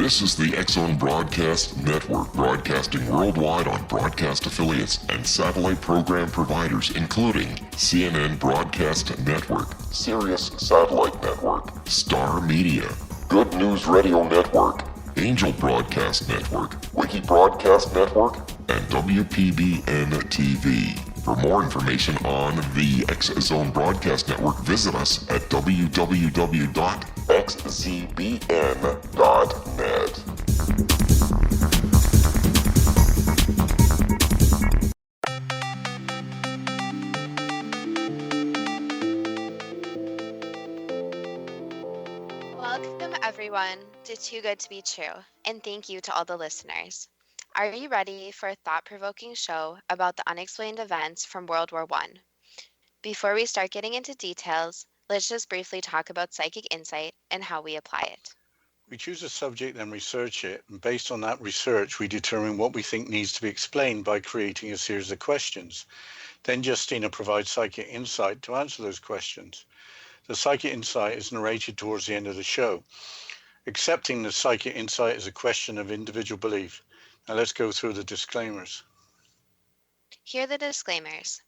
This is the X-Zone Broadcast Network, broadcasting worldwide on broadcast affiliates and satellite program providers, including CNN Broadcast Network, Sirius Satellite Network, Star Media, Good News Radio Network, Angel Broadcast Network, Wiki Broadcast Network, and WPBN TV. For more information on the X-Zone Broadcast Network, visit us at www.xzbn.net. Welcome, everyone, to Too Good to Be True, and thank you to all the listeners. Are you ready for a thought-provoking show about the unexplained events from World War I? Before we start getting into details, let's just briefly talk about psychic insight and how we apply it. We choose a subject and research it, and based on that research, we determine what we think needs to be explained by creating a series of questions. Then Justina provides psychic insight to answer those questions. The psychic insight is narrated towards the end of the show. Accepting the psychic insight is a question of individual belief. Now let's go through the disclaimers. Here are the disclaimers.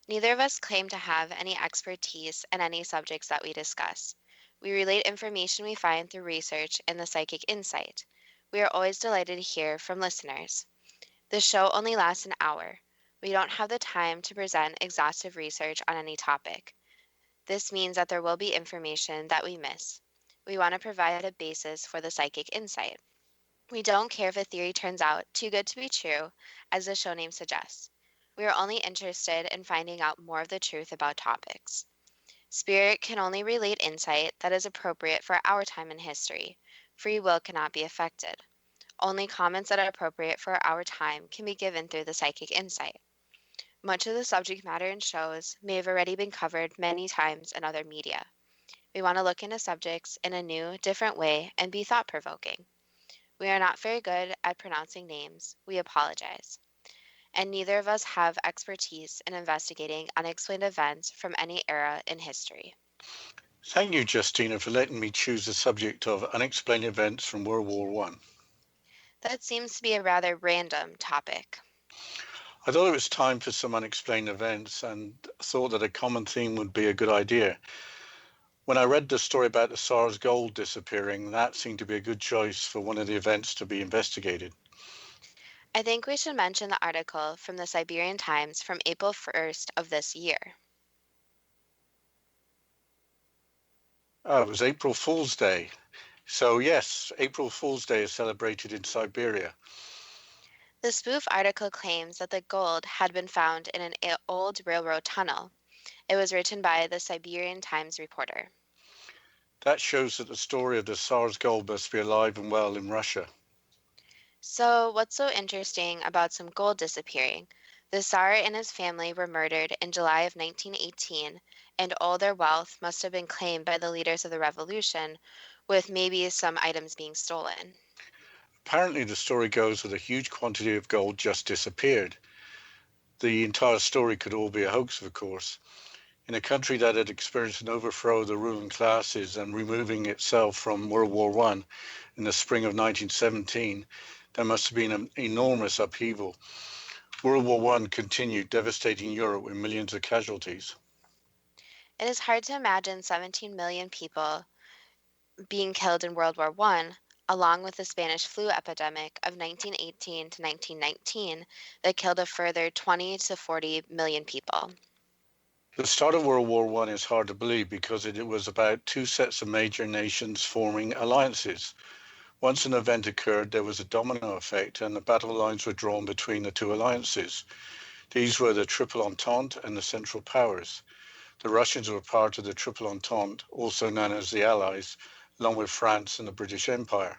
Neither of us claim to have any expertise in any subjects that we discuss. We relate information we find through research and the psychic insight. We are always delighted to hear from listeners. The show only lasts an hour. We don't have the time to present exhaustive research on any topic. This means that there will be information that we miss. We want to provide a basis for the psychic insight. We don't care if a theory turns out too good to be true, as the show name suggests. We are only interested in finding out more of the truth about topics. Spirit can only relate insight that is appropriate for our time in history. Free will cannot be affected. Only comments that are appropriate for our time can be given through the psychic insight. Much of the subject matter in shows may have already been covered many times in other media. We want to look into subjects in a new, different way and be thought-provoking. We are not very good at pronouncing names. We apologize. And neither of us have expertise in investigating unexplained events from any era in history. Thank you, Justina, for letting me choose the subject of unexplained events from World War I. That seems to be a rather random topic. I thought it was time for some unexplained events and thought that a common theme would be a good idea. When I read the story about the SARS gold disappearing, that seemed to be a good choice for one of the events to be investigated. I think we should mention the article from the Siberian Times from April 1st of this year. It was April Fool's Day. So yes, April Fool's Day is celebrated in Siberia. The spoof article claims that the gold had been found in an old railroad tunnel. It was written by the Siberian Times reporter. That shows that the story of the SARS gold must be alive and well in Russia. So what's so interesting about some gold disappearing? The Tsar and his family were murdered in July of 1918, and all their wealth must have been claimed by the leaders of the revolution, with maybe some items being stolen. Apparently the story goes that a huge quantity of gold just disappeared. The entire story could all be a hoax, of course. In a country that had experienced an overthrow of the ruling classes and removing itself from World War I in the spring of 1917, there must have been an enormous upheaval. World War I continued, devastating Europe with millions of casualties. It is hard to imagine 17 million people being killed in World War I, along with the Spanish flu epidemic of 1918 to 1919 that killed a further 20 to 40 million people. The start of World War I is hard to believe because it was about two sets of major nations forming alliances. Once an event occurred, there was a domino effect and the battle lines were drawn between the two alliances. These were the Triple Entente and the Central Powers. The Russians were part of the Triple Entente, also known as the Allies, along with France and the British Empire.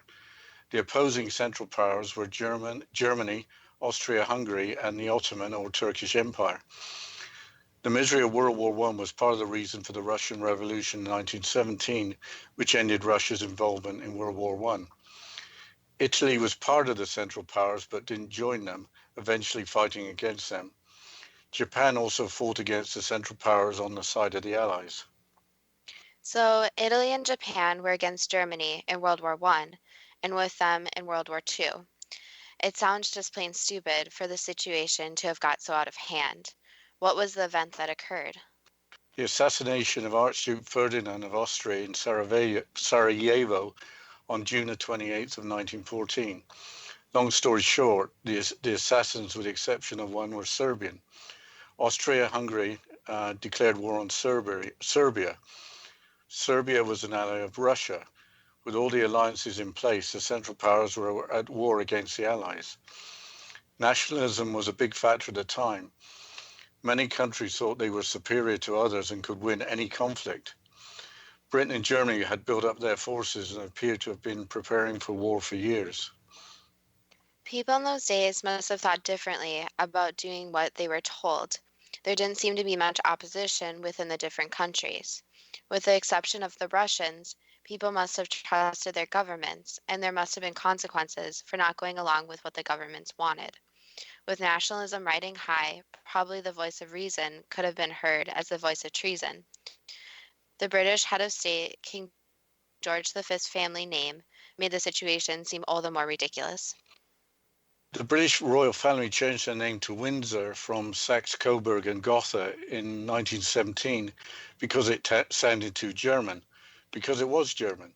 The opposing Central Powers were Germany, Austria-Hungary, and the Ottoman or Turkish Empire. The misery of World War I was part of the reason for the Russian Revolution in 1917, which ended Russia's involvement in World War I. Italy was part of the Central Powers but didn't join them, eventually fighting against them. Japan also fought against the Central Powers on the side of the Allies. So Italy and Japan were against Germany in World War I, and with them in World War II. It sounds just plain stupid for the situation to have got so out of hand. What was the event that occurred? The assassination of Archduke Ferdinand of Austria in Sarajevo on June the 28th of 1914. Long story short, the assassins, with the exception of one, were Serbian. Austria-Hungary declared war on Serbia. Serbia was an ally of Russia. With all the alliances in place, the Central Powers were at war against the Allies. Nationalism was a big factor at the time. Many countries thought they were superior to others and could win any conflict. Britain and Germany had built up their forces and appeared to have been preparing for war for years. People in those days must have thought differently about doing what they were told. There didn't seem to be much opposition within the different countries. With the exception of the Russians, people must have trusted their governments, and there must have been consequences for not going along with what the governments wanted. With nationalism riding high, probably the voice of reason could have been heard as the voice of treason. The British head of state, King George V's family name, made the situation seem all the more ridiculous. The British royal family changed their name to Windsor from Saxe-Coburg and Gotha in 1917 because it sounded too German, because it was German.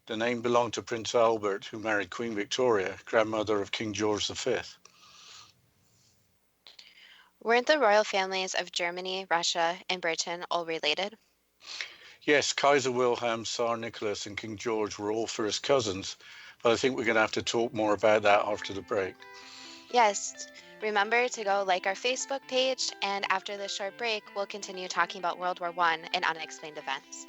The name belonged to Prince Albert, who married Queen Victoria, grandmother of King George V. Weren't the royal families of Germany, Russia, and Britain all related? Yes, Kaiser Wilhelm, Tsar Nicholas, and King George were all first cousins, but I think we're going to have to talk more about that after the break. Yes. Remember to go like our Facebook page, and after this short break, we'll continue talking about World War I and unexplained events.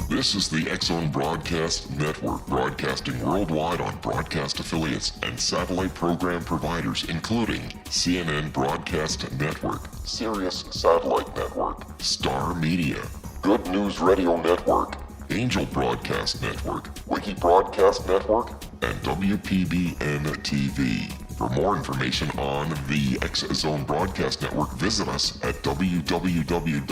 This is the X-Zone Broadcast Network, broadcasting worldwide on broadcast affiliates and satellite program providers, including CNN Broadcast Network, Sirius Satellite Network, Star Media, Good News Radio Network, Angel Broadcast Network, Wiki Broadcast Network, and WPBN TV. For more information on the X-Zone Broadcast Network, visit us at www.xzbn.net.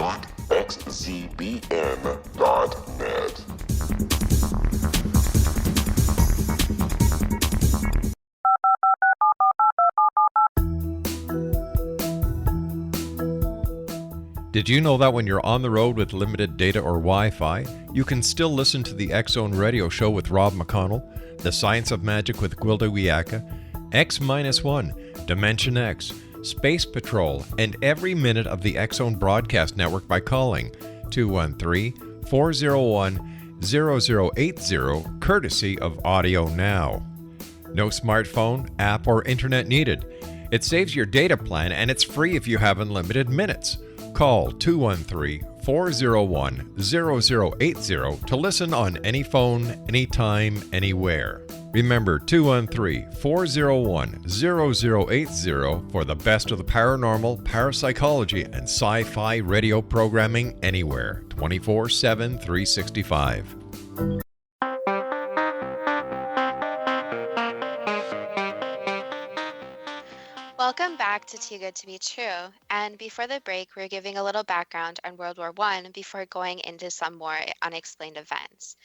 Did you know that when you're on the road with limited data or Wi-Fi, you can still listen to the X-Zone Radio Show with Rob McConnell, The Science of Magic with Gwilda Wiyaka, X-1, Dimension X, Space Patrol, and every minute of the X-Zone Broadcast Network by calling 213-401-0080, courtesy of Audio Now. No smartphone, app, or internet needed. It saves your data plan and it's free if you have unlimited minutes. Call 213-401-0080 to listen on any phone, anytime, anywhere. Remember 213-401-0080 for the best of the paranormal, parapsychology, and sci-fi radio programming anywhere, 24/7, 365. Welcome back to Too Good to Be True. And before the break, we're giving a little background on World War I before going into some more unexplained events.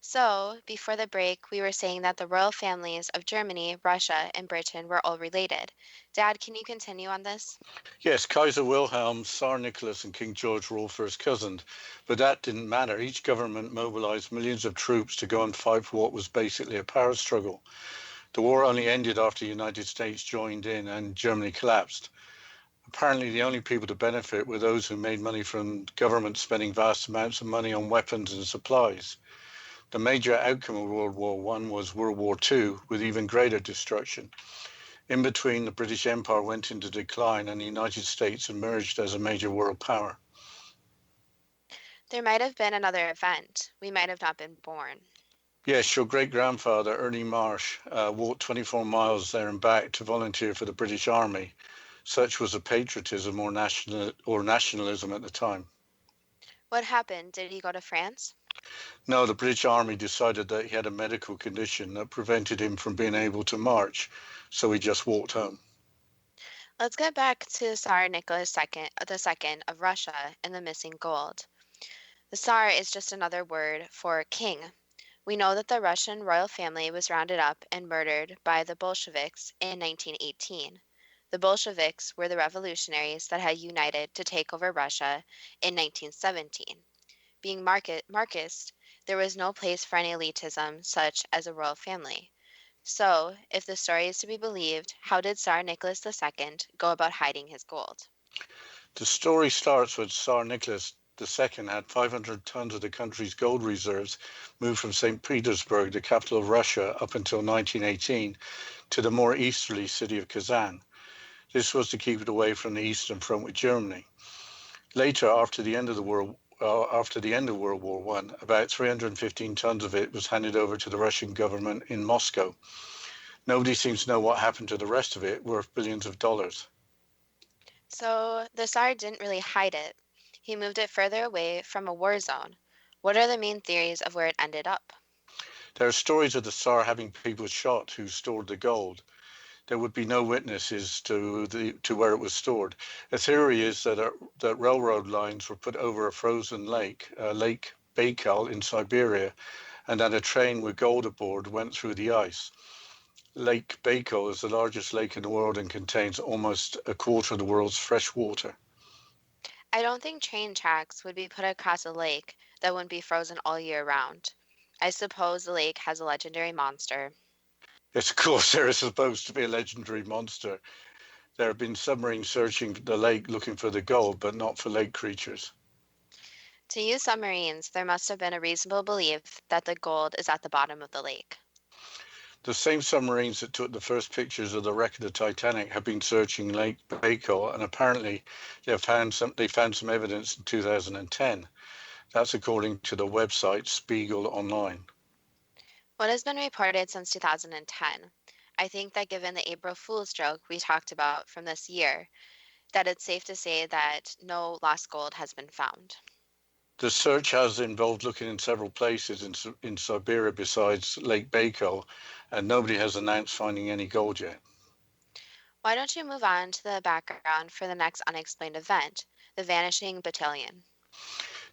So, before the break, we were saying that the royal families of Germany, Russia, and Britain were all related. Dad, can you continue on this? Yes, Kaiser Wilhelm, Tsar Nicholas, and King George were all first cousins, but that didn't matter. Each government mobilized millions of troops to go and fight for what was basically a power struggle. The war only ended after the United States joined in and Germany collapsed. Apparently, the only people to benefit were those who made money from government spending vast amounts of money on weapons and supplies. The major outcome of World War I was World War II, with even greater destruction. In between, the British Empire went into decline and the United States emerged as a major world power. There might have been another event. We might have not been born. Yes, your great-grandfather, Ernie Marsh, walked 24 miles there and back to volunteer for the British Army. Such was the patriotism or nationalism at the time. What happened? Did he go to France? No, the British Army decided that he had a medical condition that prevented him from being able to march, so he just walked home. Let's get back to Tsar Nicholas II of Russia and the missing gold. The Tsar is just another word for king. We know that the Russian royal family was rounded up and murdered by the Bolsheviks in 1918. The Bolsheviks were the revolutionaries that had united to take over Russia in 1917. Being Marxist, there was no place for any elitism such as a royal family. So, if the story is to be believed, how did Tsar Nicholas II go about hiding his gold? The story starts with Tsar Nicholas II had 500 tons of the country's gold reserves moved from St. Petersburg, the capital of Russia, up until 1918, to the more easterly city of Kazan. This was to keep it away from the Eastern Front with Germany. Later, after the end of World War One, about 315 tons of it was handed over to the Russian government in Moscow. Nobody seems to know what happened to the rest of it, worth billions of dollars. So, the Tsar didn't really hide it. He moved it further away from a war zone. What are the main theories of where it ended up? There are stories of the Tsar having people shot who stored the gold. There would be no witnesses to where it was stored. A theory is that railroad lines were put over a frozen lake, Lake Baikal in Siberia, and that a train with gold aboard went through the ice. Lake Baikal is the largest lake in the world and contains almost a quarter of the world's fresh water. I don't think train tracks would be put across a lake that wouldn't be frozen all year round. I suppose the lake has a legendary monster. Yes, of course, there is supposed to be a legendary monster. There have been submarines searching the lake looking for the gold, but not for lake creatures. To use submarines, there must have been a reasonable belief that the gold is at the bottom of the lake. The same submarines that took the first pictures of the wreck of the Titanic have been searching Lake Baikal, and apparently they found some evidence in 2010. That's according to the website Spiegel Online. What has been reported since 2010? I think that given the April Fool's joke we talked about from this year, that it's safe to say that no lost gold has been found. The search has involved looking in several places in Siberia besides Lake Baikal, and nobody has announced finding any gold yet. Why don't you move on to the background for the next unexplained event, the Vanishing Battalion?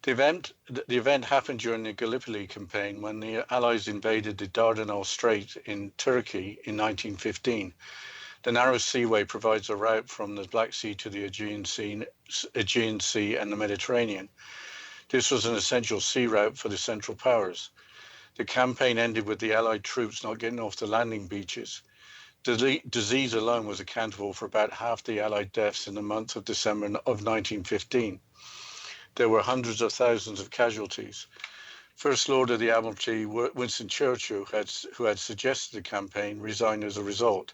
The event happened during the Gallipoli campaign when the Allies invaded the Dardanelles Strait in Turkey in 1915. The narrow seaway provides a route from the Black Sea to the Aegean Sea and the Mediterranean. This was an essential sea route for the Central Powers. The campaign ended with the Allied troops not getting off the landing beaches. Disease alone was accountable for about half the Allied deaths in the month of December of 1915. There were hundreds of thousands of casualties. First Lord of the Admiralty, Winston Churchill, who had suggested the campaign, resigned as a result.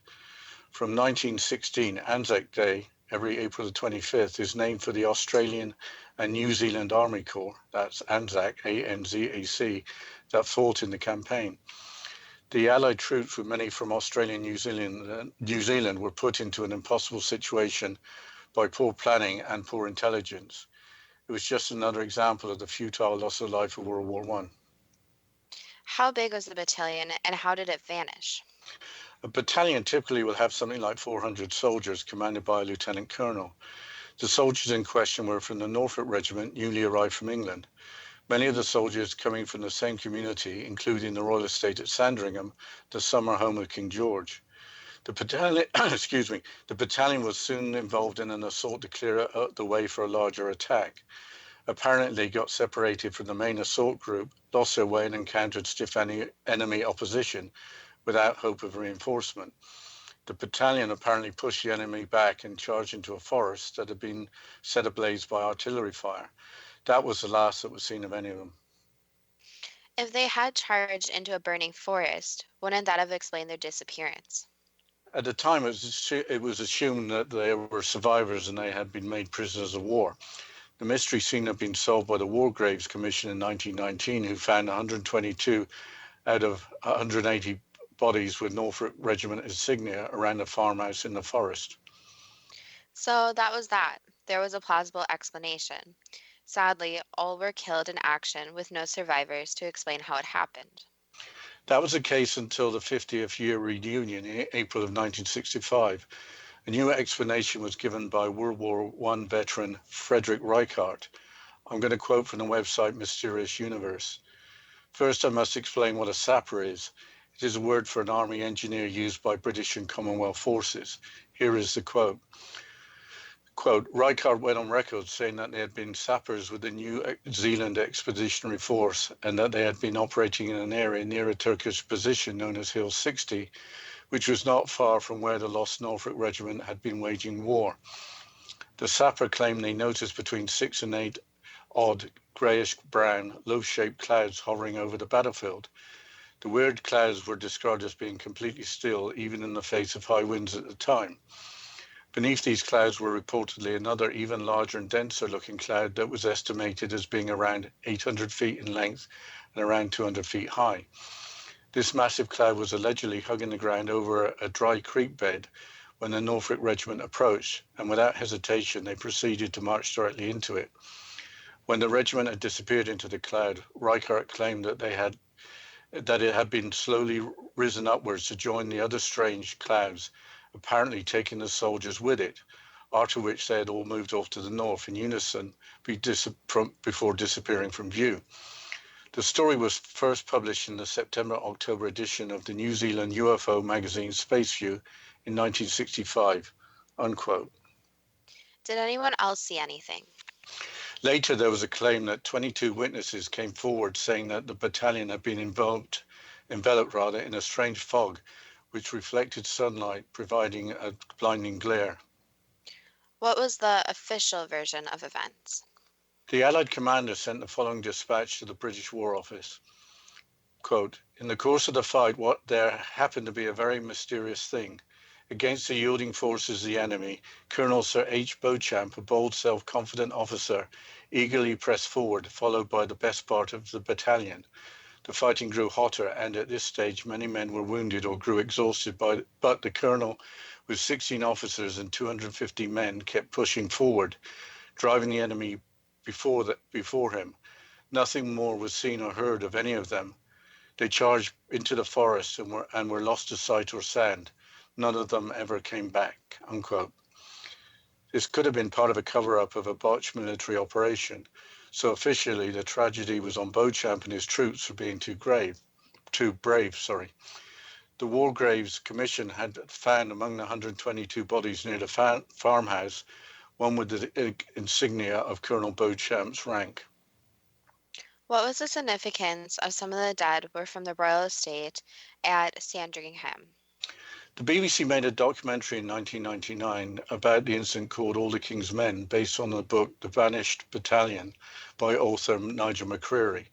From 1916, Anzac Day, every April the 25th, is named for the Australian and New Zealand Army Corps, that's ANZAC, ANZAC, that fought in the campaign. The Allied troops, with many from Australia and New Zealand, were put into an impossible situation by poor planning and poor intelligence. It was just another example of the futile loss of life of World War One. How big was the battalion and how did it vanish? A battalion typically will have something like 400 soldiers commanded by a lieutenant colonel. The soldiers in question were from the Norfolk Regiment, newly arrived from England. Many of the soldiers coming from the same community, including the Royal Estate at Sandringham, the summer home of King George. The battalion was soon involved in an assault to clear the way for a larger attack. Apparently, they got separated from the main assault group, lost their way, and encountered stiff enemy opposition without hope of reinforcement. The battalion apparently pushed the enemy back and charged into a forest that had been set ablaze by artillery fire. That was the last that was seen of any of them. If they had charged into a burning forest, wouldn't that have explained their disappearance? At the time, it was assumed that they were survivors and they had been made prisoners of war. The mystery seemed to have been solved by the War Graves Commission in 1919, who found 122 out of 180 bodies with Norfolk Regiment insignia around a farmhouse in the forest. So that was that. There was a plausible explanation. Sadly, all were killed in action with no survivors to explain how it happened. That was the case until the 50th year reunion in April of 1965. A new explanation was given by World War I veteran Frederick Reichardt. I'm going to quote from the website Mysterious Universe. First, I must explain what a sapper is. It is a word for an army engineer used by British and Commonwealth forces. Here is the quote. Quote, Reichardt went on record saying that they had been sappers with the New Zealand Expeditionary Force and that they had been operating in an area near a Turkish position known as Hill 60, which was not far from where the lost Norfolk Regiment had been waging war. The sapper claimed they noticed between 6 and 8 odd greyish-brown, loaf-shaped clouds hovering over the battlefield. The weird clouds were described as being completely still, even in the face of high winds at the time. Beneath these clouds were reportedly another even larger and denser looking cloud that was estimated as being around 800 feet in length and around 200 feet high. This massive cloud was allegedly hugging the ground over a dry creek bed when the Norfolk Regiment approached, and without hesitation they proceeded to march directly into it. When the regiment had disappeared into the cloud, Reichardt claimed that it had been slowly risen upwards to join the other strange clouds, apparently taking the soldiers with it, after which they had all moved off to the north in unison before disappearing from view. The story was first published in the September-October edition of the New Zealand UFO magazine Space View in 1965, unquote. Did anyone else see anything? Later, there was a claim that 22 witnesses came forward saying that the battalion had been enveloped in a strange fog, which reflected sunlight, providing a blinding glare. What was the official version of events? The Allied commander sent the following dispatch to the British War Office. Quote, in the course of the fight, there happened to be a very mysterious thing. Against the yielding forces of the enemy, Colonel Sir H. Beauchamp, a bold, self-confident officer, eagerly pressed forward, followed by the best part of the battalion. The fighting grew hotter, and at this stage many men were wounded or grew exhausted, but the colonel, with 16 officers and 250 men, kept pushing forward, driving the enemy before him. Nothing more was seen or heard of any of them. They charged into the forest and were lost to sight or sound. None of them ever came back, unquote. This could have been part of a cover-up of a botched military operation. So officially, the tragedy was on Beauchamp and his troops for being too brave. The War Graves Commission had found among the 122 bodies near the farmhouse one with the insignia of Colonel Beauchamp's rank. What was the significance of some of the dead were from the royal estate at Sandringham? The BBC made a documentary in 1999 about the incident called All the King's Men, based on the book The Vanished Battalion by author Nigel McCreary.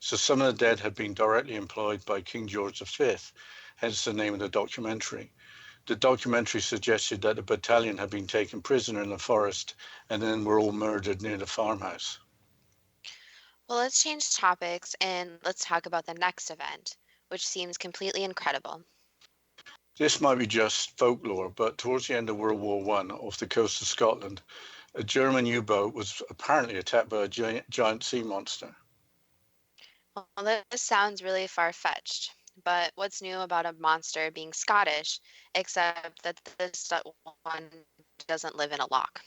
So some of the dead had been directly employed by King George V, hence the name of the documentary. The documentary suggested that the battalion had been taken prisoner in the forest and then were all murdered near the farmhouse. Well, let's change topics and let's talk about the next event, which seems completely incredible. This might be just folklore, but towards the end of World War I, off the coast of Scotland, a German U-boat was apparently attacked by a giant sea monster. Well, this sounds really far-fetched, but what's new about a monster being Scottish, except that this one doesn't live in a loch?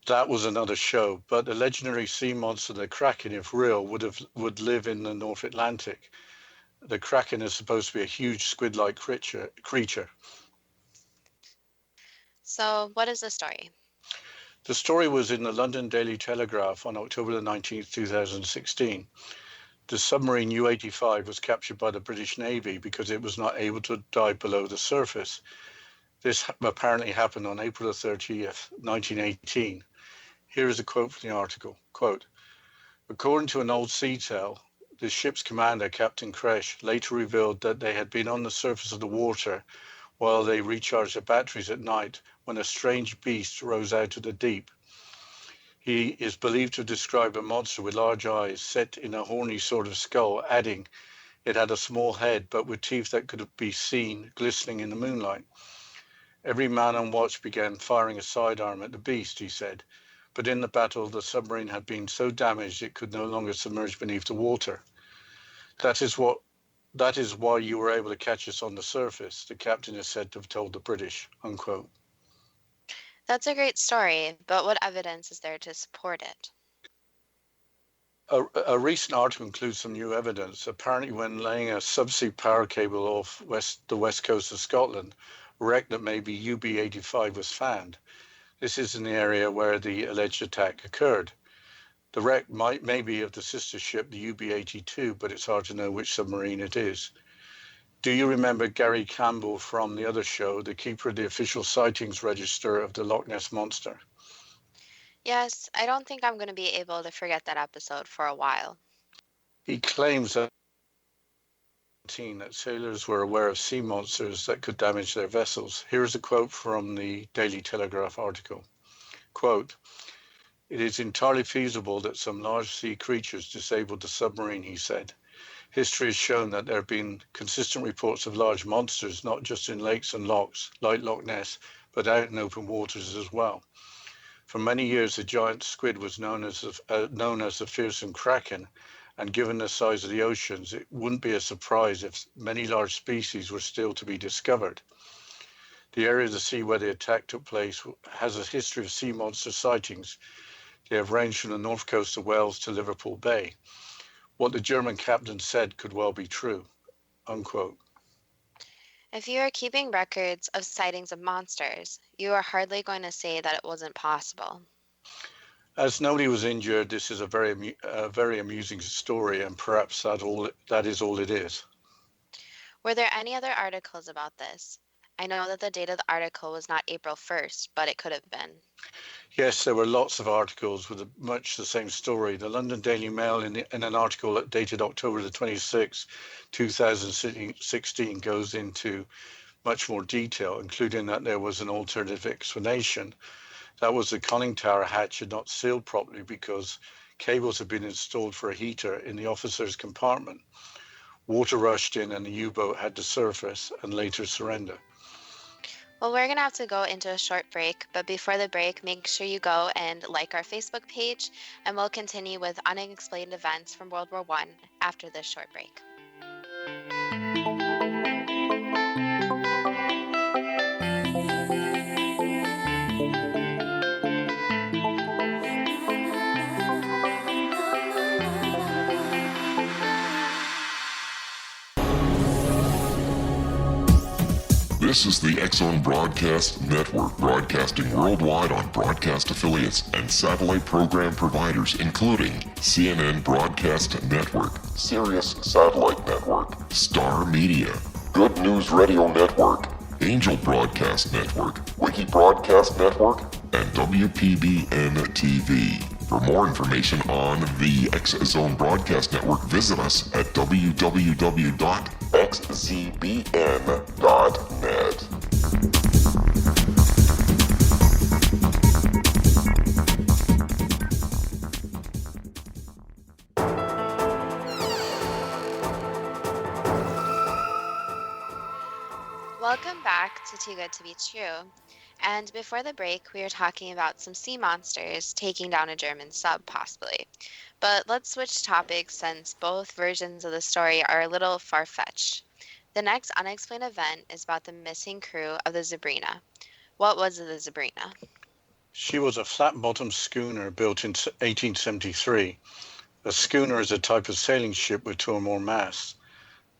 That was another show, but the legendary sea monster, the Kraken, if real, would live in the North Atlantic. The Kraken is supposed to be a huge squid-like creature. So, what is the story? The story was in the London Daily Telegraph on October the 19th, 2016. The submarine U-85 was captured by the British Navy because it was not able to dive below the surface. This apparently happened on April the 30th, 1918. Here is a quote from the article. Quote, according to an old sea tale, the ship's commander, Captain Kresh, later revealed that they had been on the surface of the water while they recharged their batteries at night when a strange beast rose out of the deep. He is believed to describe a monster with large eyes set in a horny sort of skull, adding, it had a small head but with teeth that could be seen glistening in the moonlight. Every man on watch began firing a sidearm at the beast, he said, but in the battle, the submarine had been so damaged it could no longer submerge beneath the water. That is why you were able to catch us on the surface, the captain is said to have told the British, unquote. That's a great story, but what evidence is there to support it? A recent article includes some new evidence. Apparently, when laying a subsea power cable off the west coast of Scotland, a wreck that may be UB-85 was found. This is in the area where the alleged attack occurred. The wreck may be of the sister ship, the UB-82, but it's hard to know which submarine it is. Do you remember Gary Campbell from the other show, the keeper of the official sightings register of the Loch Ness Monster? Yes, I don't think I'm going to be able to forget that episode for a while. He claims that sailors were aware of sea monsters that could damage their vessels. Here is a quote from the Daily Telegraph article. Quote, "It is entirely feasible that some large sea creatures disabled the submarine," he said. "History has shown that there have been consistent reports of large monsters, not just in lakes and lochs, like Loch Ness, but out in open waters as well. For many years, the giant squid was known as the fearsome kraken, and given the size of the oceans, it wouldn't be a surprise if many large species were still to be discovered. The area of the sea where the attack took place has a history of sea monster sightings. They have ranged from the north coast of Wales to Liverpool Bay. What the German captain said could well be true," unquote. If you are keeping records of sightings of monsters, you are hardly going to say that it wasn't possible. As nobody was injured, this is a very amusing story, and perhaps that is all it is. Were there any other articles about this? I know that the date of the article was not April 1st, but it could have been. Yes, there were lots of articles with much the same story. The London Daily Mail, in an article dated October the 26th, 2016, goes into much more detail, including that there was an alternative explanation. That was the conning tower hatch had not sealed properly because cables had been installed for a heater in the officer's compartment. Water rushed in and the U-boat had to surface and later surrender. Well, we're going to have to go into a short break, but before the break, make sure you go and like our Facebook page, and we'll continue with unexplained events from World War I after this short break. This is the X-Zone Broadcast Network, broadcasting worldwide on broadcast affiliates and satellite program providers, including CNN Broadcast Network, Sirius Satellite Network, Star Media, Good News Radio Network, Angel Broadcast Network, Wiki Broadcast Network, and WPBN TV. For more information on the X-Zone Broadcast Network, visit us at www.xzbn.net. Welcome back to Too Good to Be True. And before the break, we were talking about some sea monsters taking down a German sub, possibly. But let's switch topics since both versions of the story are a little far-fetched. The next unexplained event is about the missing crew of the Sabrina. What was the Sabrina? She was a flat-bottomed schooner built in 1873. A schooner is a type of sailing ship with two or more masts.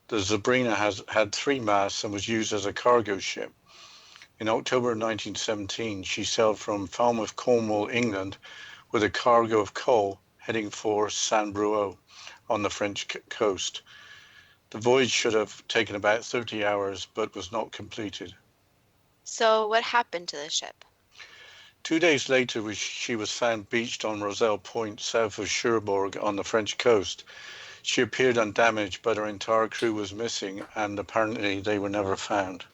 The Sabrina had three masts and was used as a cargo ship. In October 1917, she sailed from Falmouth, Cornwall, England, with a cargo of coal heading for Saint-Brieuc on the French coast. The voyage should have taken about 30 hours, but was not completed. So what happened to the ship? 2 days later, she was found beached on Roselle Point, south of Cherbourg on the French coast. She appeared undamaged, but her entire crew was missing, and apparently they were never found.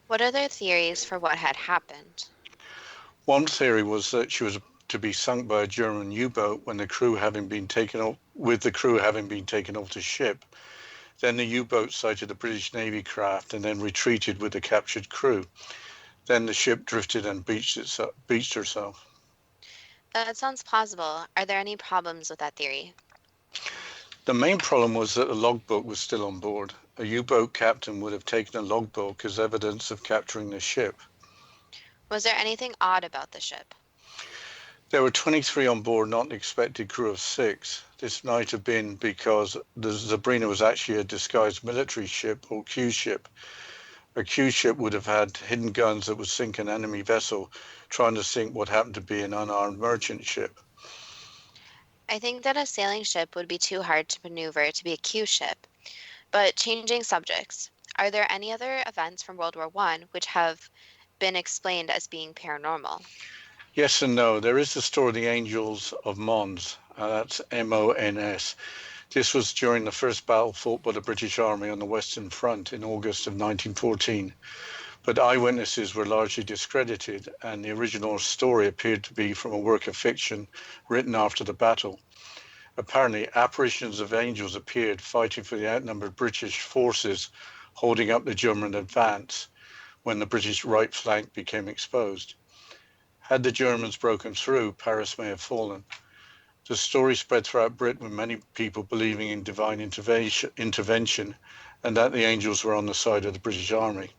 What are their theories for what had happened? One theory was that she was to be sunk by a German U-boat with the crew having been taken off the ship. Then the U-boat sighted a British Navy craft and then retreated with the captured crew. Then the ship drifted and beached herself. That sounds plausible. Are there any problems with that theory? The main problem was that the logbook was still on board. A U-boat captain would have taken a logbook as evidence of capturing the ship. Was there anything odd about the ship? There were 23 on board, not an expected crew of 6. This might have been because the Sabrina was actually a disguised military ship or Q ship. A Q ship would have had hidden guns that would sink an enemy vessel trying to sink what happened to be an unarmed merchant ship. I think that a sailing ship would be too hard to maneuver to be a Q ship. But changing subjects, are there any other events from World War I which have been explained as being paranormal? Yes and no. There is the story of the Angels of Mons. That's MONS. This was during the first battle fought by the British Army on the Western Front in August of 1914. But eyewitnesses were largely discredited, and the original story appeared to be from a work of fiction written after the battle. Apparently, apparitions of angels appeared fighting for the outnumbered British forces holding up the German advance when the British right flank became exposed. Had the Germans broken through, Paris may have fallen. The story spread throughout Britain with many people believing in divine intervention and that the angels were on the side of the British Army.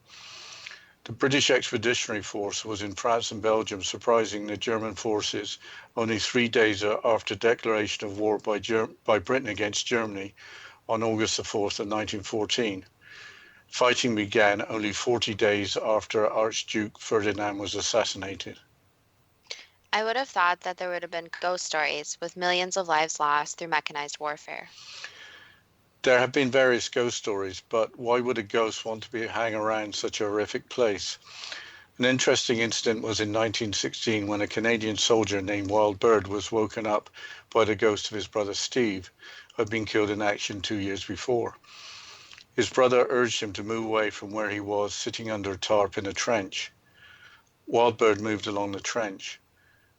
The British Expeditionary Force was in France and Belgium, surprising the German forces only 3 days after declaration of war by Britain against Germany on August the 4th of 1914. Fighting began only 40 days after Archduke Ferdinand was assassinated. I would have thought that there would have been ghost stories with millions of lives lost through mechanized warfare. There have been various ghost stories, but why would a ghost want to hang around such a horrific place? An interesting incident was in 1916 when a Canadian soldier named Wild Bird was woken up by the ghost of his brother Steve, who had been killed in action 2 years before. His brother urged him to move away from where he was, sitting under a tarp in a trench. Wild Bird moved along the trench.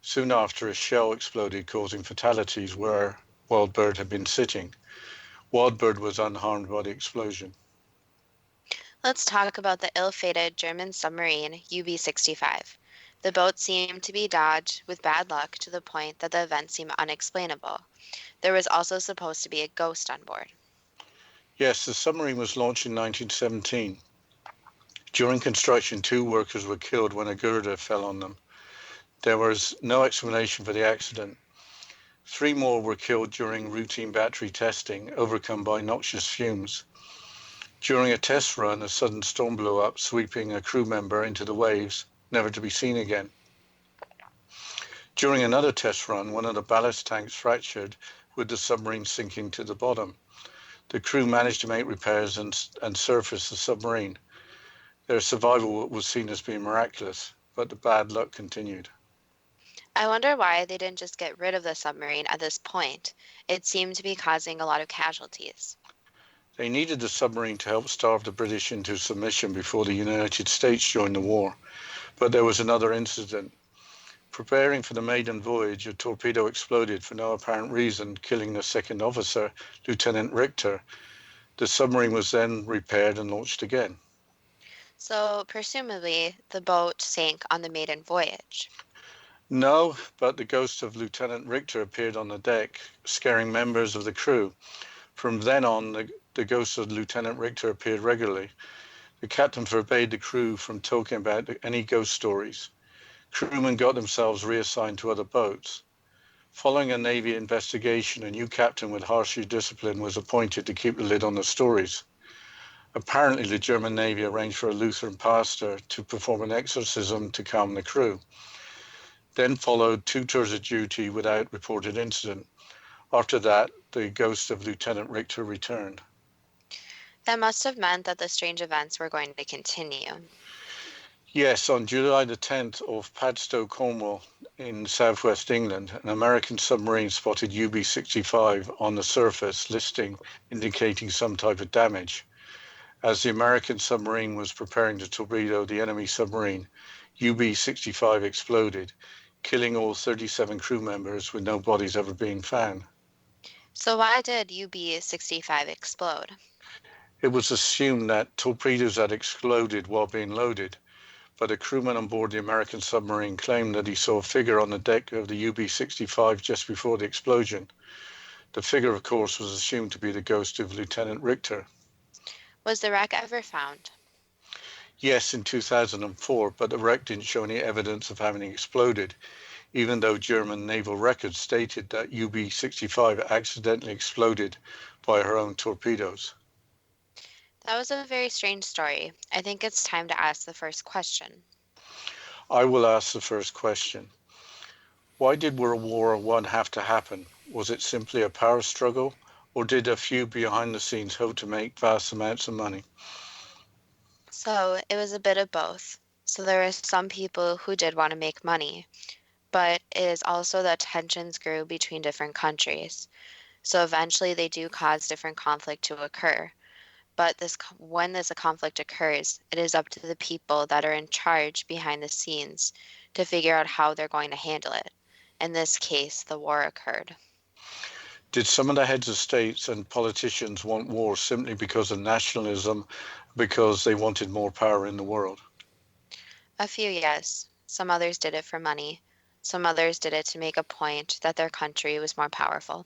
Soon after, a shell exploded, causing fatalities where Wild Bird had been sitting. Wild Bird was unharmed by the explosion. Let's talk about the ill-fated German submarine UB-65. The boat seemed to be dodged with bad luck to the point that the event seemed unexplainable. There was also supposed to be a ghost on board. Yes, the submarine was launched in 1917. During construction, 2 workers were killed when a girder fell on them. There was no explanation for the accident. 3 more were killed during routine battery testing, overcome by noxious fumes. During a test run, a sudden storm blew up, sweeping a crew member into the waves, never to be seen again. During another test run, one of the ballast tanks fractured, with the submarine sinking to the bottom. The crew managed to make repairs and surface the submarine. Their survival was seen as being miraculous, but the bad luck continued. I wonder why they didn't just get rid of the submarine at this point. It seemed to be causing a lot of casualties. They needed the submarine to help starve the British into submission before the United States joined the war. But there was another incident. Preparing for the maiden voyage, a torpedo exploded for no apparent reason, killing the second officer, Lieutenant Richter. The submarine was then repaired and launched again. So, presumably, the boat sank on the maiden voyage. No, but the ghost of Lieutenant Richter appeared on the deck, scaring members of the crew. From then on, the ghost of Lieutenant Richter appeared regularly. The captain forbade the crew from talking about any ghost stories. Crewmen got themselves reassigned to other boats. Following a Navy investigation, a new captain with harsher discipline was appointed to keep the lid on the stories. Apparently, the German Navy arranged for a Lutheran pastor to perform an exorcism to calm the crew. Then followed 2 tours of duty without reported incident. After that, the ghost of Lieutenant Richter returned. That must have meant that the strange events were going to continue. Yes, on July the 10th off Padstow, Cornwall, in southwest England, an American submarine spotted UB-65 on the surface, listing indicating some type of damage. As the American submarine was preparing to torpedo the enemy submarine, UB-65 exploded, killing all 37 crew members with no bodies ever being found. So why did UB-65 explode? It was assumed that torpedoes had exploded while being loaded, but a crewman on board the American submarine claimed that he saw a figure on the deck of the UB-65 just before the explosion. The figure, of course, was assumed to be the ghost of Lieutenant Richter. Was the wreck ever found? Yes, in 2004, but the wreck didn't show any evidence of having exploded, even though German naval records stated that UB-65 accidentally exploded by her own torpedoes. That was a very strange story. I think it's time to ask the first question. I will ask the first question. Why did World War I have to happen? Was it simply a power struggle, or did a few behind the scenes hope to make vast amounts of money? So it was a bit of both. So there were some people who did want to make money, but it is also that tensions grew between different countries. So eventually they do cause different conflict to occur. But when this conflict occurs, it is up to the people that are in charge behind the scenes to figure out how they're going to handle it. In this case, the war occurred. Did some of the heads of states and politicians want war simply because of nationalism, because they wanted more power in the world? A few, yes. Some others did it for money. Some others did it to make a point that their country was more powerful.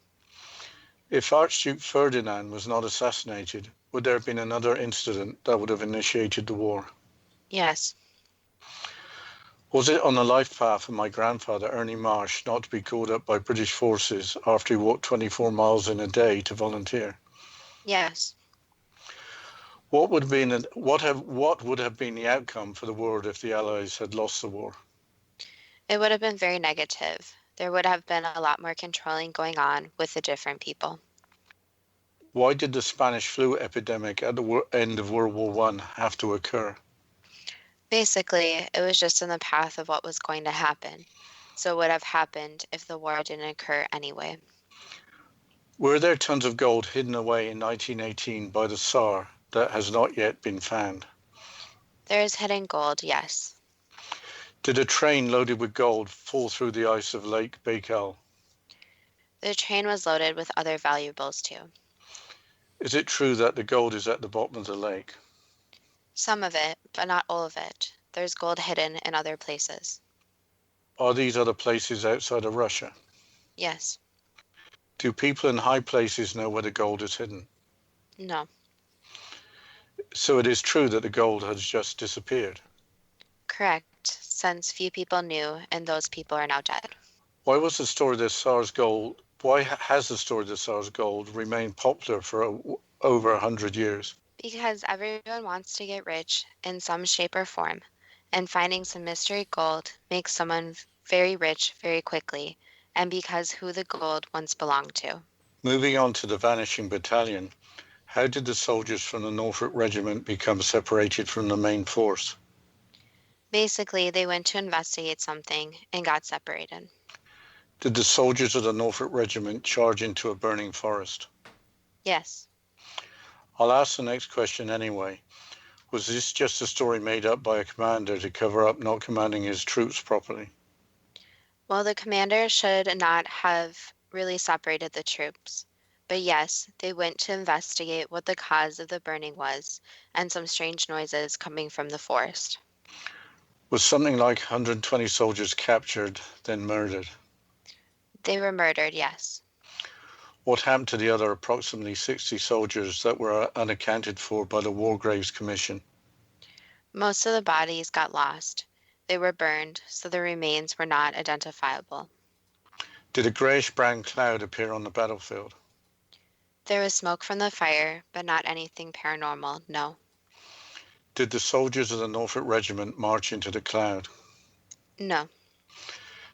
If Archduke Ferdinand was not assassinated, would there have been another incident that would have initiated the war? Yes, Was it on the life path of my grandfather, Ernie Marsh, not to be called up by British forces after he walked 24 miles in a day to volunteer? yes. What would have been the outcome for the world if the Allies had lost the war? It would have been very negative. There would have been a lot more controlling going on with the different people. Why did the Spanish flu epidemic at the end of World War I have to occur? Basically, it was just in the path of what was going to happen. So it would have happened if the war didn't occur anyway. Were there tons of gold hidden away in 1918 by the Tsar that has not yet been found? There is hidden gold, yes. Did a train loaded with gold fall through the ice of Lake Baikal? The train was loaded with other valuables too. Is it true that the gold is at the bottom of the lake? Some of it, but not all of it. There's gold hidden in other places. Are these other places outside of Russia? Yes. Do people in high places know where the gold is hidden? No. So it is true that the gold has just disappeared. Correct, since few people knew and those people are now dead. Why has the story of the Tsar's gold remained popular for over 100 years? Because everyone wants to get rich in some shape or form, and finding some mystery gold makes someone very rich very quickly, and because who the gold once belonged to. Moving on to the vanishing battalion, how did the soldiers from the Norfolk Regiment become separated from the main force? Basically, they went to investigate something and got separated. Did the soldiers of the Norfolk Regiment charge into a burning forest? Yes. I'll ask the next question anyway. Was this just a story made up by a commander to cover up not commanding his troops properly? Well, the commander should not have really separated the troops. But yes, they went to investigate what the cause of the burning was and some strange noises coming from the forest. Was something like 120 soldiers captured, then murdered? They were murdered, yes. What happened to the other approximately 60 soldiers that were unaccounted for by the War Graves Commission? Most of the bodies got lost. They were burned, so the remains were not identifiable. Did a grayish-brown cloud appear on the battlefield? There was smoke from the fire, but not anything paranormal, no. Did the soldiers of the Norfolk Regiment march into the cloud? No.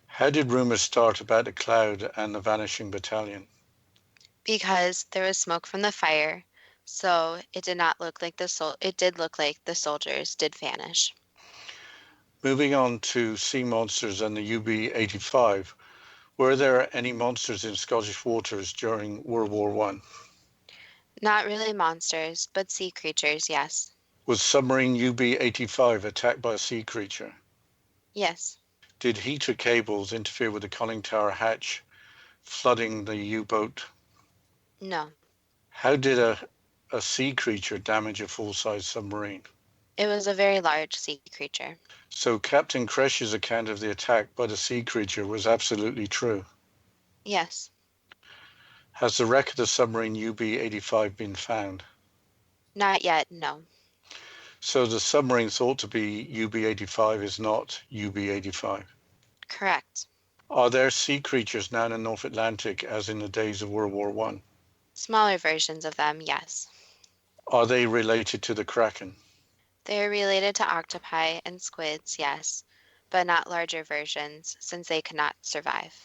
How did rumors start about the cloud and the vanishing battalion? Because there was smoke from the fire, so it did not look like it did look like the soldiers did vanish. Moving on to sea monsters and the UB-85, were there any monsters in Scottish waters during World War I? Not really monsters, but sea creatures, yes. Was submarine UB-85 attacked by a sea creature? Yes. Did heater cables interfere with the conning tower hatch, flooding the U-boat? No. How did a sea creature damage a full-size submarine? It was a very large sea creature. So Captain Kresh's account of the attack by the sea creature was absolutely true. Yes. Has the wreck of the submarine UB-85 been found? Not yet, no. So the submarine thought to be UB-85 is not UB-85. Correct. Are there sea creatures now in the North Atlantic as in the days of World War I? Smaller versions of them, yes. Are they related to the Kraken? They are related to octopi and squids, yes, but not larger versions since they could not survive.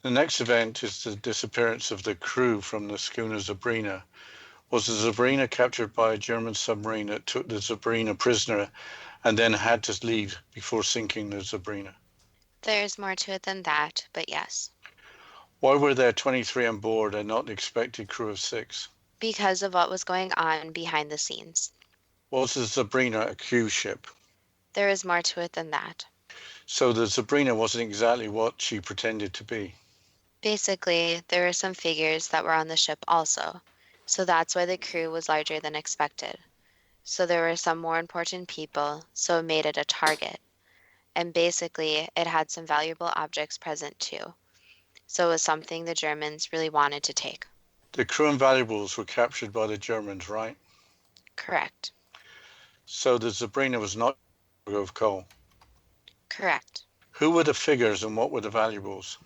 The next event is the disappearance of the crew from the schooner Sabrina. Was the Sabrina captured by a German submarine that took the Sabrina prisoner and then had to leave before sinking the Sabrina? There's more to it than that, but yes. Why were there 23 on board and not the expected crew of 6? Because of what was going on behind the scenes. Was the Sabrina a Q ship? There is more to it than that. So the Sabrina wasn't exactly what she pretended to be. Basically, there were some figures that were on the ship also, so that's why the crew was larger than expected. So there were some more important people, so it made it a target. And basically, it had some valuable objects present too. So it was something the Germans really wanted to take. The crew and valuables were captured by the Germans, right? Correct. So the Sabrina was not cargo of coal. Correct. Who were the figures and what were the valuables?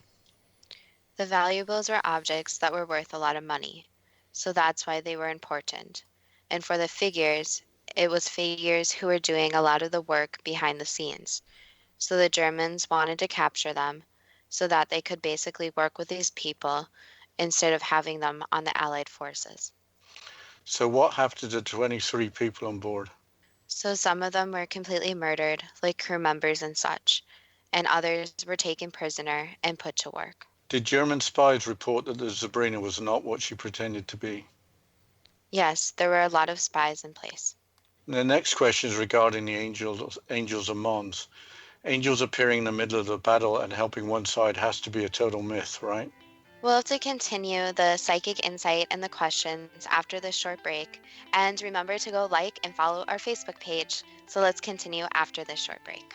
The valuables were objects that were worth a lot of money, so that's why they were important. And for the figures, it was figures who were doing a lot of the work behind the scenes. So the Germans wanted to capture them so that they could basically work with these people instead of having them on the Allied forces. So what happened to the 23 people on board? So some of them were completely murdered, like crew members and such, and others were taken prisoner and put to work. Did German spies report that the Sabrina was not what she pretended to be? Yes, there were a lot of spies in place. The next question is regarding the angels and Mons. Angels appearing in the middle of the battle and helping one side has to be a total myth, right? We'll have to continue the psychic insight and the questions after this short break. And remember to go like and follow our Facebook page. So let's continue after this short break.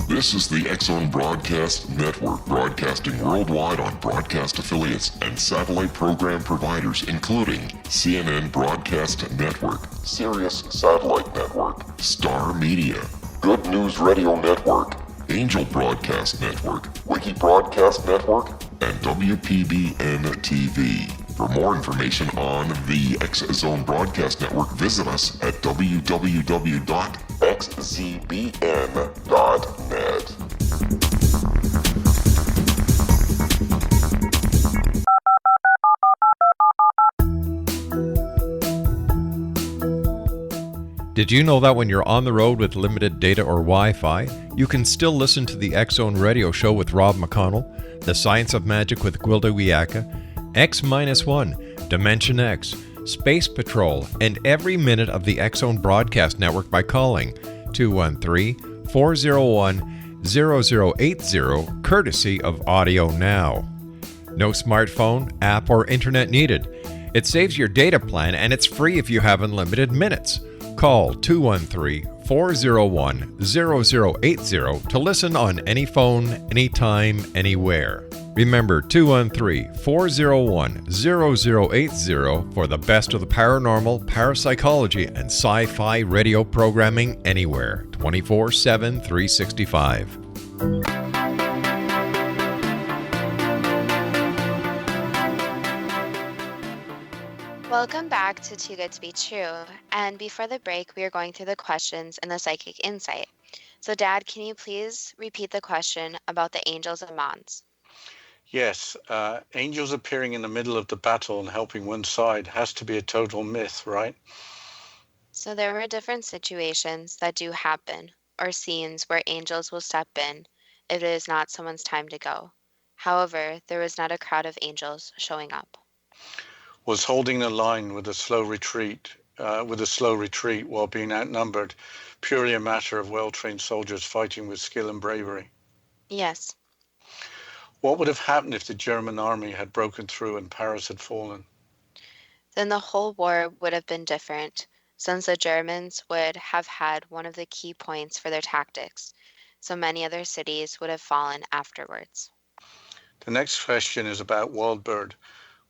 This is the Exxon Broadcast Network, broadcasting worldwide on broadcast affiliates and satellite program providers, including CNN Broadcast Network, Sirius Satellite Network, Star Media, Good News Radio Network, Angel Broadcast Network, Wiki Broadcast Network, and WPBN TV. For more information on the X-Zone Broadcast Network, visit us at www.xzbn.net. Did you know that when you're on the road with limited data or Wi-Fi, you can still listen to the X-Zone Radio Show with Rob McConnell, The Science of Magic with Gwilda Wiyaka, X-1, Dimension X, Space Patrol, and every minute of the X-Zone Broadcast Network by calling 213-401-0080, courtesy of Audio Now. No smartphone, app, or internet needed. It saves your data plan and it's free if you have unlimited minutes. Call 213-401-0080 to listen on any phone, anytime, anywhere. Remember 213-401-0080 for the best of the paranormal, parapsychology, and sci-fi radio programming anywhere, 24/7, 365. Welcome back to Too Good to Be True. And before the break, we are going through the questions in the psychic insight. So, Dad, can you please repeat the question about the angels and Mons? Yes, angels appearing in the middle of the battle and helping one side has to be a total myth, right? So there were different situations that do happen, or scenes where angels will step in if it is not someone's time to go. However, there was not a crowd of angels showing up. Was holding the line with a slow retreat while being outnumbered purely a matter of well-trained soldiers fighting with skill and bravery? Yes. What would have happened if the German army had broken through and Paris had fallen? Then the whole war would have been different, since the Germans would have had one of the key points for their tactics, so many other cities would have fallen afterwards. The next question is about Wildbird.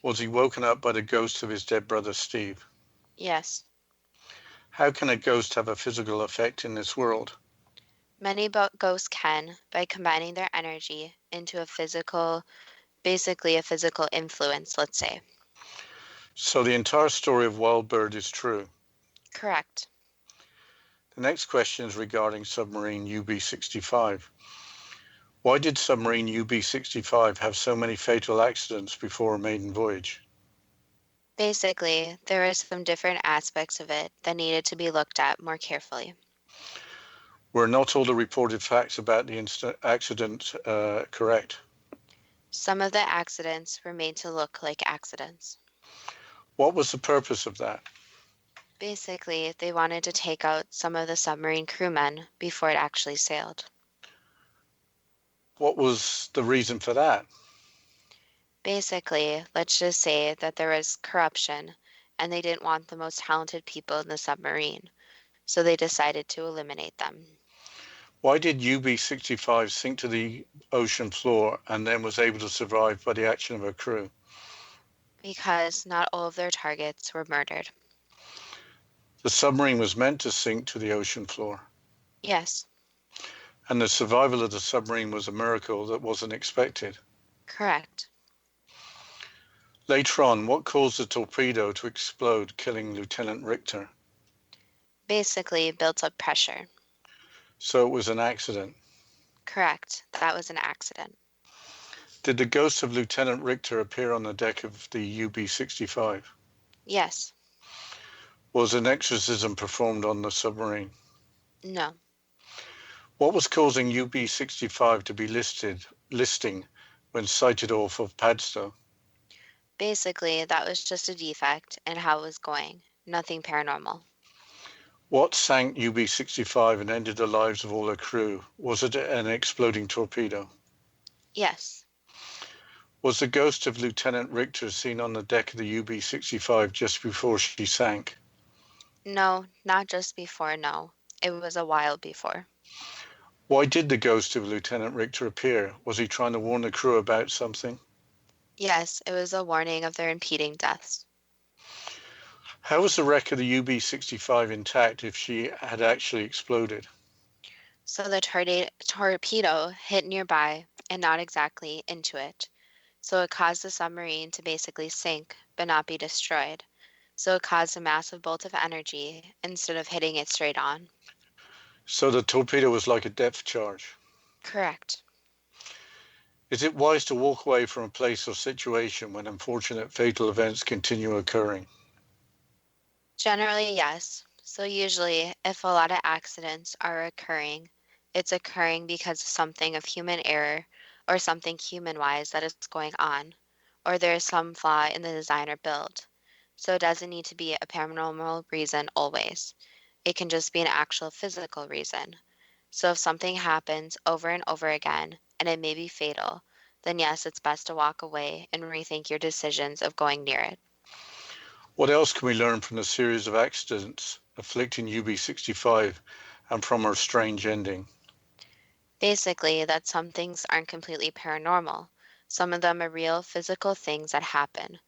Was he woken up by the ghost of his dead brother Steve? Yes, How can a ghost have a physical effect in this world? many ghosts can by combining their energy into a physical, basically a physical influence, let's say. So the entire story of Wildbird is true. Correct. The next question is regarding submarine UB-65. Why did submarine UB-65 have so many fatal accidents before a maiden voyage? Basically, there were some different aspects of it that needed to be looked at more carefully. Were not all the reported facts about the accident correct? Some of the accidents were made to look like accidents. What was the purpose of that? Basically, they wanted to take out some of the submarine crewmen before it actually sailed. What was the reason for that? Basically, let's just say that there was corruption and they didn't want the most talented people in the submarine, so they decided to eliminate them. Why did UB-65 sink to the ocean floor and then was able to survive by the action of her crew? Because not all of their targets were murdered. The submarine was meant to sink to the ocean floor, Yes, and the survival of the submarine was a miracle that wasn't expected. correct. Later on, what caused the torpedo to explode, killing Lieutenant Richter? Basically, built up pressure. So it was an accident. Correct. That was an accident. Did the ghost of Lieutenant Richter appear on the deck of the UB-65? Yes. Was an exorcism performed on the submarine? No. What was causing UB-65 to be listing when sighted off of Padstow? Basically, that was just a defect in how it was going. Nothing paranormal. What sank UB-65 and ended the lives of all her crew? Was it an exploding torpedo? Yes. Was the ghost of Lieutenant Richter seen on the deck of the UB-65 just before she sank? No, not just before, no. It was a while before. Why did the ghost of Lieutenant Richter appear? Was he trying to warn the crew about something? Yes, it was a warning of their impending deaths. How was the wreck of the UB-65 intact if she had actually exploded? So the torpedo hit nearby and not exactly into it. So it caused the submarine to basically sink but not be destroyed. So it caused a massive bolt of energy instead of hitting it straight on. So the torpedo was like a depth charge. Correct. Is it wise to walk away from a place or situation when unfortunate fatal events continue occurring? Generally, yes. So usually, if a lot of accidents are occurring, it's occurring because of something of human error or something human-wise that is going on, or there is some flaw in the design or build. So it doesn't need to be a paranormal reason always. It can just be an actual physical reason. So if something happens over and over again, and it may be fatal, then yes, it's best to walk away and rethink your decisions of going near it. What else can we learn from the series of accidents afflicting UB-65 and from her strange ending? Basically, that some things aren't completely paranormal. Some of them are real physical things that happen.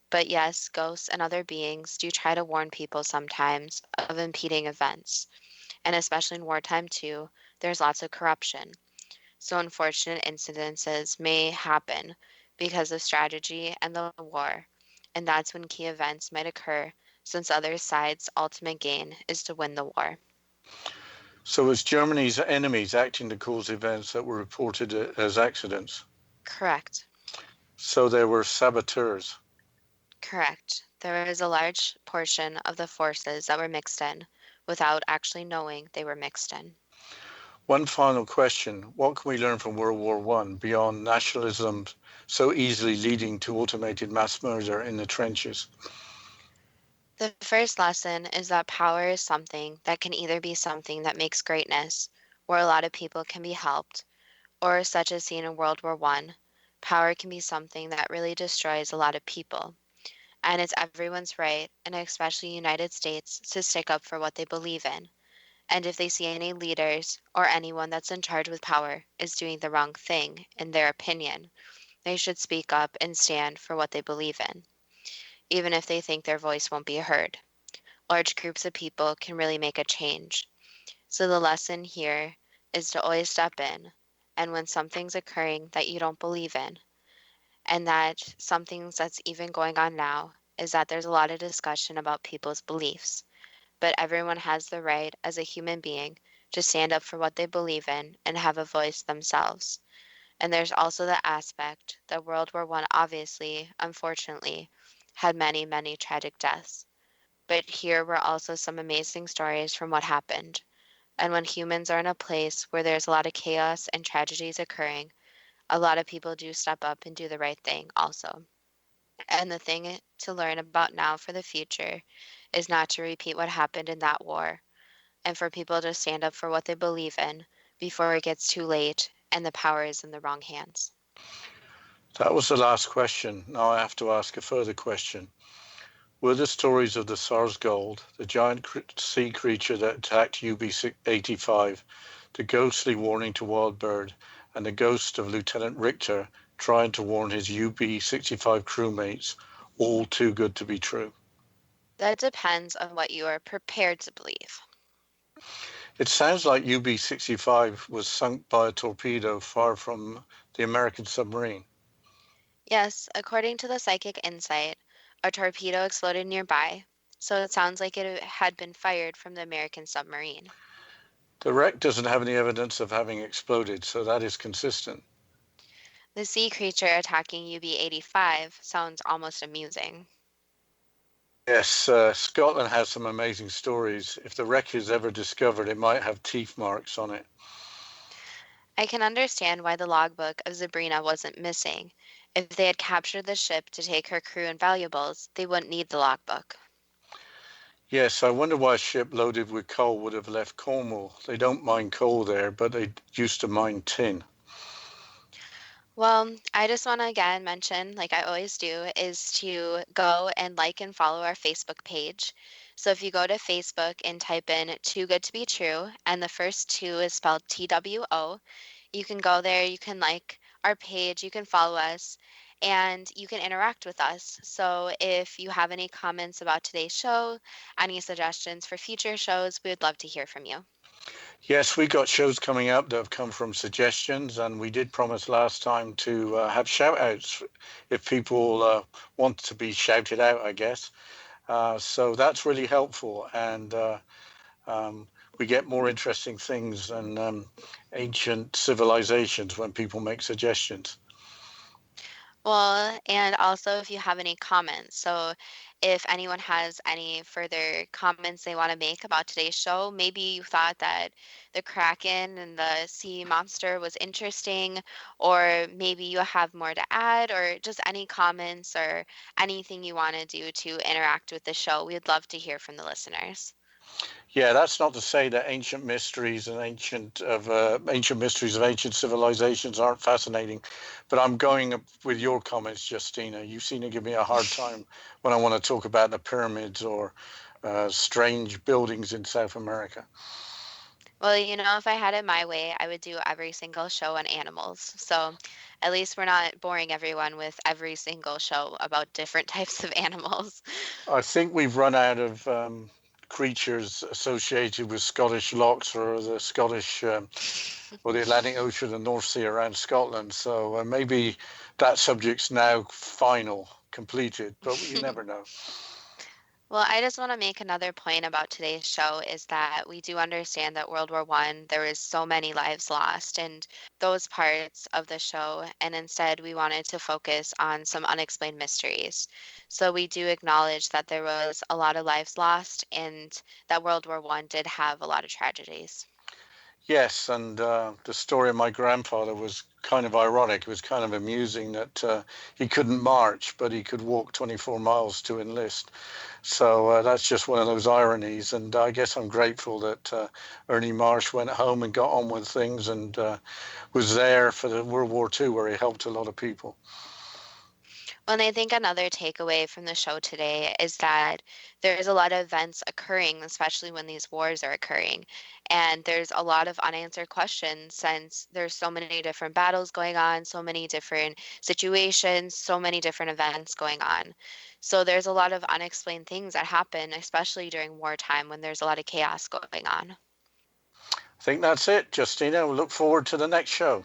But yes, ghosts and other beings do try to warn people sometimes of impeding events. And especially in wartime too, there's lots of corruption. So unfortunate incidences may happen because of strategy and the war. And that's when key events might occur, since other side's ultimate gain is to win the war. So was Germany's enemies acting to cause events that were reported as accidents? Correct. So there were saboteurs. Correct. There is a large portion of the forces that were mixed in without actually knowing they were mixed in. One final question. What can we learn from World War I beyond nationalism so easily leading to automated mass murder in the trenches? The first lesson is that power is something that can either be something that makes greatness, where a lot of people can be helped, or such as seen in World War I, Power can be something that really destroys a lot of people. And it's everyone's right, and especially United States, to stick up for what they believe in. And if they see any leaders or anyone that's in charge with power is doing the wrong thing, in their opinion, they should speak up and stand for what they believe in, even if they think their voice won't be heard. Large groups of people can really make a change. So the lesson here is to always step in, and when something's occurring that you don't believe in, and that something that's even going on now, is that there's a lot of discussion about people's beliefs. But everyone has the right as a human being to stand up for what they believe in and have a voice themselves. And there's also the aspect that World War One obviously, unfortunately, had many, many tragic deaths. But here were also some amazing stories from what happened. And when humans are in a place where there's a lot of chaos and tragedies occurring, a lot of people do step up and do the right thing also. And the thing to learn about now for the future is not to repeat what happened in that war, and for people to stand up for what they believe in before it gets too late and the power is in the wrong hands. That was the last question. Now I have to ask a further question. Were the stories of the SARS gold, the giant sea creature that attacked UB-85, the ghostly warning to Wild Bird, and the ghost of Lieutenant Richter trying to warn his UB-65 crewmates, all too good to be true? That depends on what you are prepared to believe. It sounds like UB-65 was sunk by a torpedo far from the American submarine. Yes, according to the psychic insight, a torpedo exploded nearby, so it sounds like it had been fired from the American submarine. The wreck doesn't have any evidence of having exploded, so that is consistent. The sea creature attacking UB-85 sounds almost amusing. Yes, Scotland has some amazing stories. If the wreck is ever discovered, it might have teeth marks on it. I can understand why the logbook of Zabrina wasn't missing. If they had captured the ship to take her crew and valuables, they wouldn't need the logbook. Yes, I wonder why a ship loaded with coal would have left Cornwall. They don't mine coal there, but they used to mine tin. Well, I just want to again mention, like I always do, is to go and like and follow our Facebook page. So if you go to Facebook and type in Too Good to Be True, and the first two is spelled TWO, you can go there, you can like our page, you can follow us, and you can interact with us. So if you have any comments about today's show, any suggestions for future shows, we would love to hear from you. Yes, we got shows coming up that have come from suggestions, and we did promise last time to have shout outs if people want to be shouted out, I guess. So that's really helpful, and um, we get more interesting things than ancient civilizations when people make suggestions. Well, and also if you have any comments. So if anyone has any further comments they want to make about today's show, maybe you thought that the Kraken and the sea monster was interesting, or maybe you have more to add, or just any comments or anything you want to do to interact with the show. We'd love to hear from the listeners. Yeah, that's not to say that ancient mysteries of ancient civilizations aren't fascinating, but I'm going with your comments, Justina. You seem to give me a hard time when I want to talk about the pyramids or strange buildings in South America. Well, if I had it my way, I would do every single show on animals. So at least we're not boring everyone with every single show about different types of animals. I think we've run out of creatures associated with Scottish lochs or the Scottish or the Atlantic Ocean and North Sea around Scotland. So maybe that subject's now final, completed, but you never know. Well, I just want to make another point about today's show is that we do understand that World War One, there was so many lives lost and those parts of the show, and instead we wanted to focus on some unexplained mysteries. So we do acknowledge that there was a lot of lives lost and that World War One did have a lot of tragedies. Yes, and the story of my grandfather was kind of ironic. It was kind of amusing that he couldn't march, but he could walk 24 miles to enlist. So that's just one of those ironies. And I guess I'm grateful that Ernie Marsh went home and got on with things and was there for the World War II, where he helped a lot of people. Well, and I think another takeaway from the show today is that there's a lot of events occurring, especially when these wars are occurring. And there's a lot of unanswered questions since there's so many different battles going on, so many different situations, so many different events going on. So there's a lot of unexplained things that happen, especially during wartime when there's a lot of chaos going on. I think that's it, Justina. We look forward to the next show.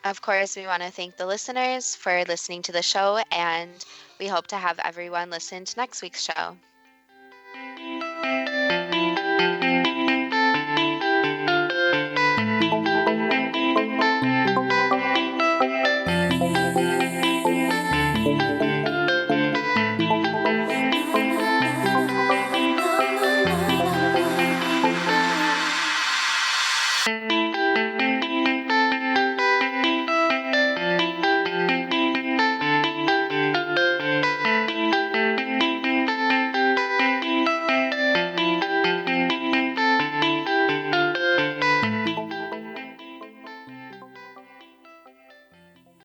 Of course, we want to thank the listeners for listening to the show, and we hope to have everyone listen to next week's show.